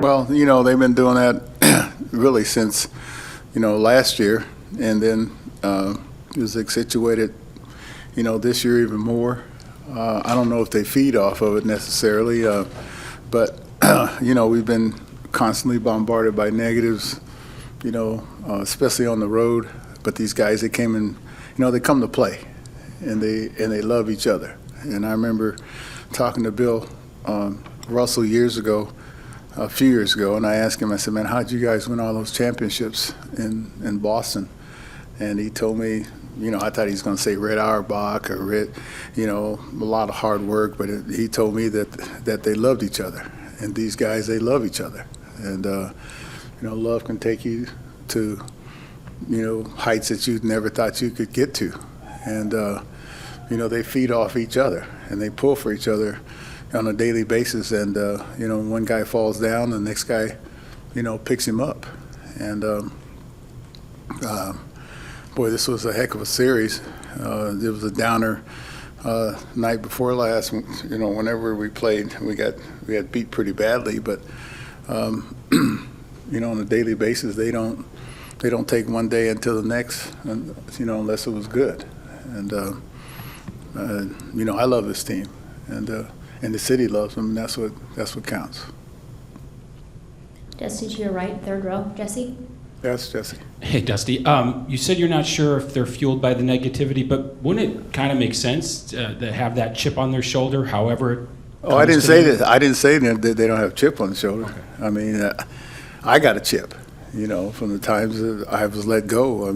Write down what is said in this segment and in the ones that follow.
Well, they've been doing that really since, last year, and then it was accentuated, this year even more. I don't know if they feed off of it necessarily, but, we've been constantly bombarded by negatives, especially on the road. But these guys, they came in, they come to play, and they love each other. And I remember talking to Bill Russell a few years ago, and I asked him, I said, man, how'd you guys win all those championships in Boston? And he told me, I thought he was going to say Red Auerbach or Red, a lot of hard work, but he told me that they loved each other. And these guys, they love each other. And, love can take you to, heights that you never thought you could get to. And, they feed off each other, and they pull for each other on a daily basis. And, one guy falls down, the next guy, picks him up. And, boy, this was a heck of a series. It was a downer night before last. Whenever we played, we got beat pretty badly. But on a daily basis, they don't take one day until the next, unless it was good. And I love this team, and the city loves them. And that's what counts. Dusty to your right, third row, Jesse. Yes, Jesse. Hey, Dusty. You said you're not sure if they're fueled by the negativity, but wouldn't it kind of make sense to have that chip on their shoulder, however? I didn't say that. I didn't say that they don't have a chip on the shoulder. Okay. I mean, I got a chip, from the times that I was let go. A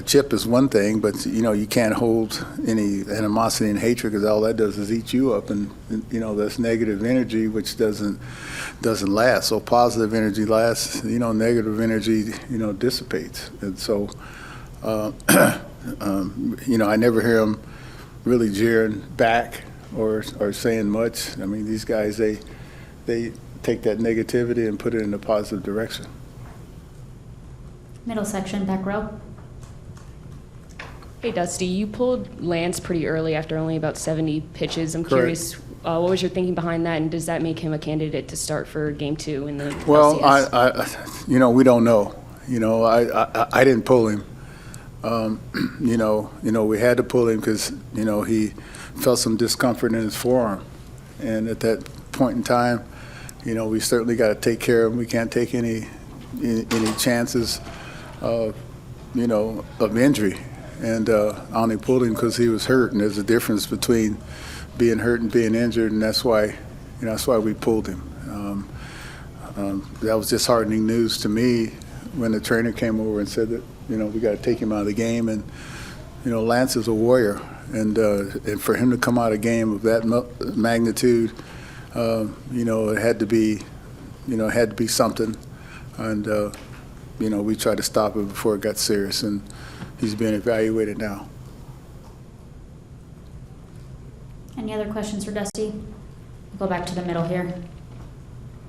chip is one thing, but you can't hold any animosity and hatred, because all that does is eat you up, and that's negative energy, which doesn't last. So positive energy lasts. Negative energy dissipates, and so I never hear them really jeering back or saying much. I mean, these guys, they take that negativity and put it in a positive direction. Middle section, back row. Hey, Dusty, you pulled Lance pretty early after only about 70 pitches. I'm Correct. Curious, what was your thinking behind that, and does that make him a candidate to start for Game 2 in the Well, ALCS? we don't know. I didn't pull him. We had to pull him because, he felt some discomfort in his forearm. And at that point in time, we certainly got to take care of him. We can't take any chances of injury. And I only pulled him because he was hurt, and there's a difference between being hurt and being injured, and that's why we pulled him. That was disheartening news to me when the trainer came over and said that we got to take him out of the game. And Lance is a warrior, and for him to come out of a game of that magnitude, it had to be something. And we tried to stop it before it got serious, and he's being evaluated now. Any other questions for Dusty? We'll go back to the middle here.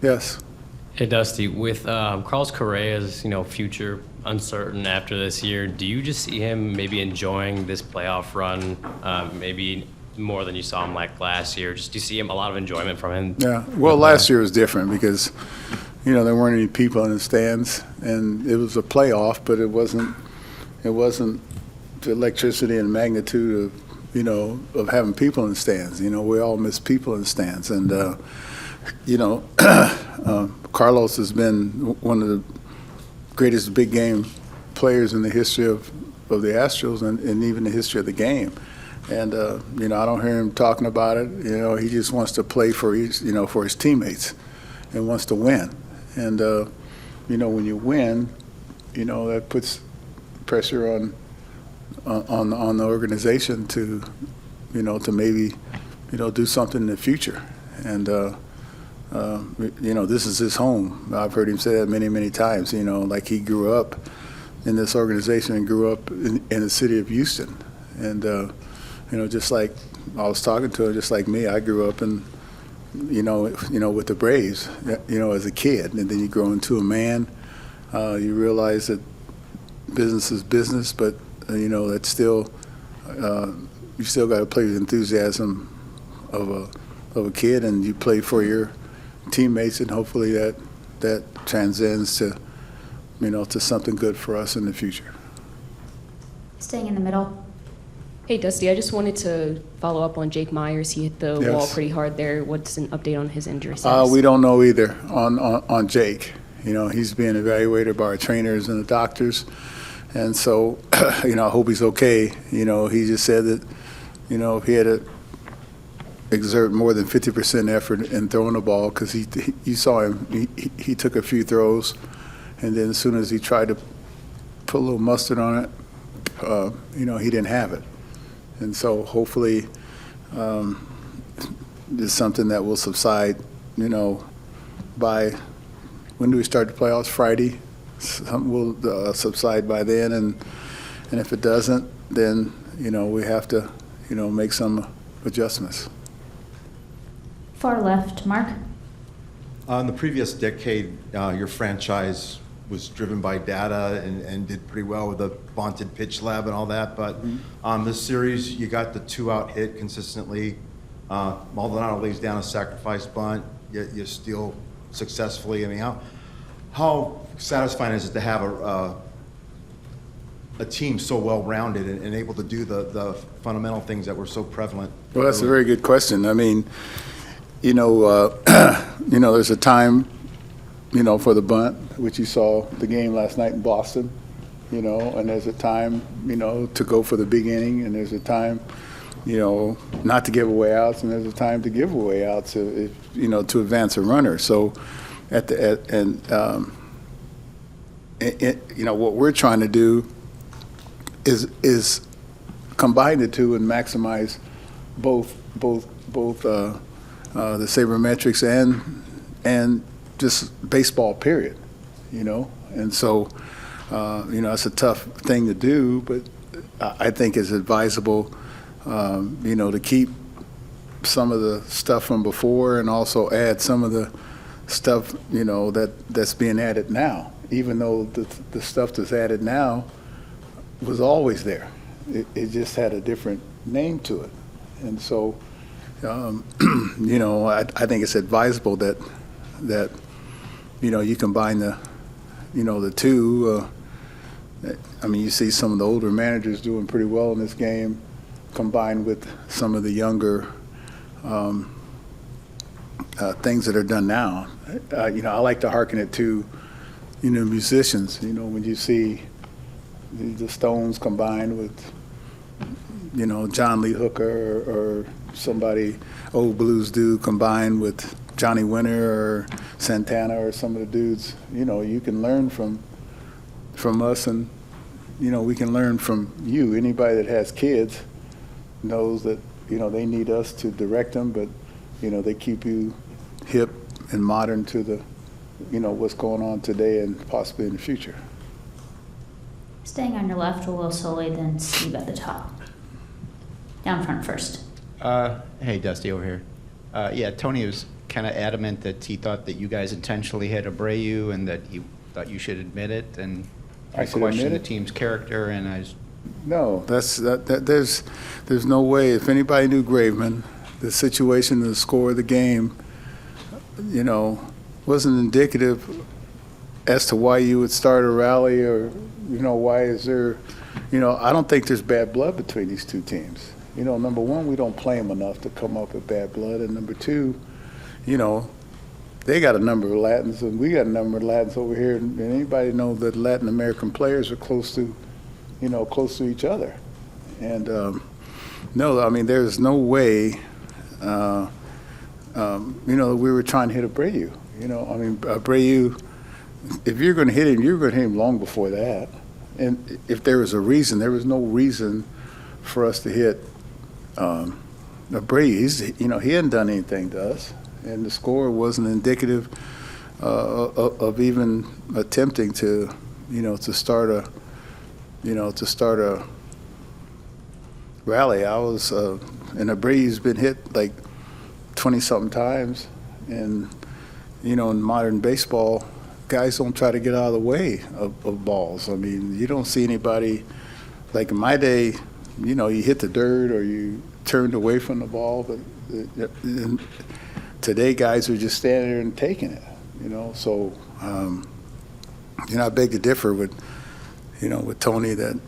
Yes. Hey, Dusty, with Carlos Correa's future uncertain after this year, do you just see him maybe enjoying this playoff run, maybe more than you saw him like last year? Just do you see him a lot of enjoyment from him? Yeah. Well, last year was different because there weren't any people in the stands, and it was a playoff, but it wasn't the electricity and magnitude of having people in the stands. We all miss people in the stands, and Carlos has been one of the greatest big game players in the history of the Astros and even the history of the game. And I don't hear him talking about it. He just wants to play for his teammates and wants to win. And when you win, that puts pressure on the organization to maybe do something in the future. And this is his home. I've heard him say that many times. Like he grew up in this organization and grew up in the city of Houston. And just like I was talking to him, just like me, I grew up in with the Braves, as a kid, and then you grow into a man. You realize that business is business, but that's still you still got to play with enthusiasm of a kid, and you play for your teammates, and hopefully that transcends to, to something good for us in the future. Staying in the middle. Hey, Dusty, I just wanted to follow up on Jake Myers. He hit the wall Yes. pretty hard there. What's an update on his injury status? We don't know either on Jake. He's being evaluated by our trainers and the doctors. And so, I hope he's okay. He just said that, if he had to exert more than 50% effort in throwing the ball, because you saw him, he took a few throws, and then as soon as he tried to put a little mustard on it, he didn't have it. And so hopefully it's something that will subside, by, when do we start the playoffs? Friday? Something will subside by then, and if it doesn't, then, we have to, make some adjustments. Far left, Mark. In the previous decade, your franchise was driven by data and did pretty well with the vaunted pitch lab and all that. But this series, you got the 2-out hit consistently. Maldonado lays down a sacrifice bunt, yet you steal successfully. I mean, how satisfying is it to have a team so well-rounded and able to do the fundamental things that were so prevalent? Well, that's a very good question. I mean, there's a time, for the bunt, which you saw the game last night in Boston, and there's a time, to go for the big inning, and there's a time, not to give away outs, and there's a time to give away outs, to advance a runner. So, what we're trying to do is combine the two and maximize both the sabermetrics and just baseball, period, and so it's a tough thing to do, but I think it's advisable, to keep some of the stuff from before and also add some of the stuff, that's being added now, even though the stuff that's added now was always there. It just had a different name to it. And so, I think it's advisable that you combine the two. You see some of the older managers doing pretty well in this game, combined with some of the younger things that are done now. I like to hearken it to, musicians. When you see the Stones combined with, John Lee Hooker or somebody, old blues dude combined with Johnny Winter or Santana or some of the dudes, you can learn from us, and, we can learn from you. Anybody that has kids knows that, they need us to direct them, but, they keep you hip and modern to the, what's going on today and possibly in the future. Staying on your left, Will Soley, then Steve at the top. Down front first. Hey, Dusty over here. Yeah, Tony was kind of adamant that he thought that you guys intentionally hit Abreu and that he thought you should admit it, and I should admit question the it? team's character. And I just, No, there's no way. If anybody knew Graveman, the situation, the score of the game, wasn't indicative as to why you would start a rally, or why is there, I don't think there's bad blood between these two teams. Number one, we don't play them enough to come up with bad blood, and number two, they got a number of Latins and we got a number of Latins over here, and anybody knows that Latin American players are close to each other. And no, there's no way, we were trying to hit Abreu. Abreu, if you're going to hit him, you're going to hit him long before that. And if there was a reason, there was no reason for us to hit Abreu. He hadn't done anything to us, and the score wasn't indicative of even attempting to start a rally. And Abreu's been hit like 20-something times, and in modern baseball, guys don't try to get out of the way of balls. You don't see anybody, like in my day, you hit the dirt or you turned away from the ball, but to today guys are just standing there and taking it, you know. So, you know, I beg to differ with, you know, with Tony that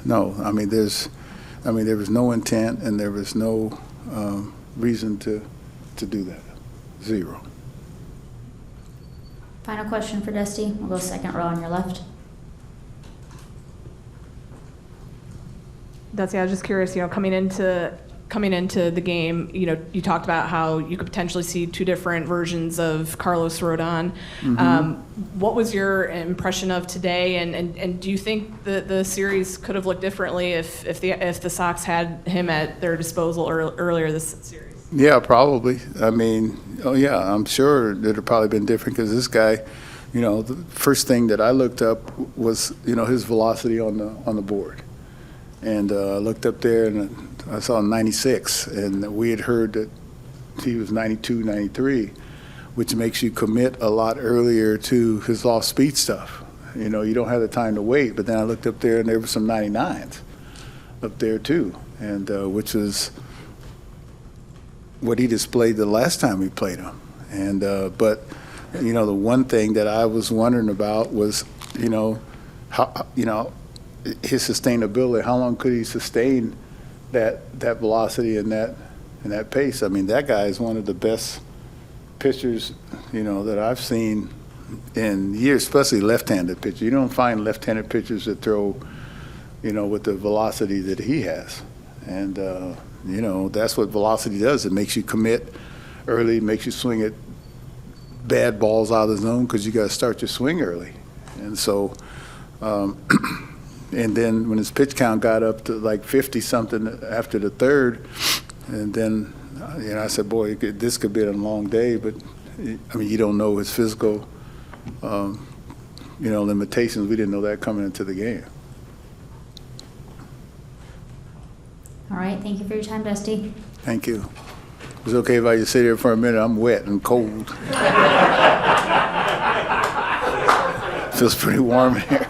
no, I mean, there was no intent and there was no reason to do that. Zero. Final question for Dusty. We'll go second row on your left. Dusty, I was just curious, you know, coming into the game, you know, you talked about how you could potentially see two different versions of Carlos Rodon. What was your impression of today, and do you think the series could have looked differently if the Sox had him at their disposal earlier this series? Yeah, probably. I mean, oh yeah, I'm sure it would have probably been different because this guy, you know, the first thing that I looked up was, you know, his velocity on the board. And I looked up there and I saw 96, and we had heard that he was 92, 93, which makes you commit a lot earlier to his off-speed stuff. You know, you don't have the time to wait, but then I looked up there and there were some 99s up there too, and which was what he displayed the last time we played him. And but, you know, the one thing that I was wondering about was, you know, how, you know, his sustainability. How long could he sustain that velocity and that pace? I mean, that guy is one of the best pitchers, you know, that I've seen in years, especially left-handed pitchers. You don't find left-handed pitchers that throw, you know, with the velocity that he has. And you know, that's what velocity does. It makes you commit early, makes you swing at bad balls out of the zone because you got to start your swing early. And so. And then when his pitch count got up to like 50-something after the third, and then, you know, I said, boy, this could be a long day, but, I mean, you don't know his physical, you know, limitations. We didn't know that coming into the game. All right, thank you for your time, Dusty. Thank you. It was okay if I just sit here for a minute. I'm wet and cold. Feels pretty warm here.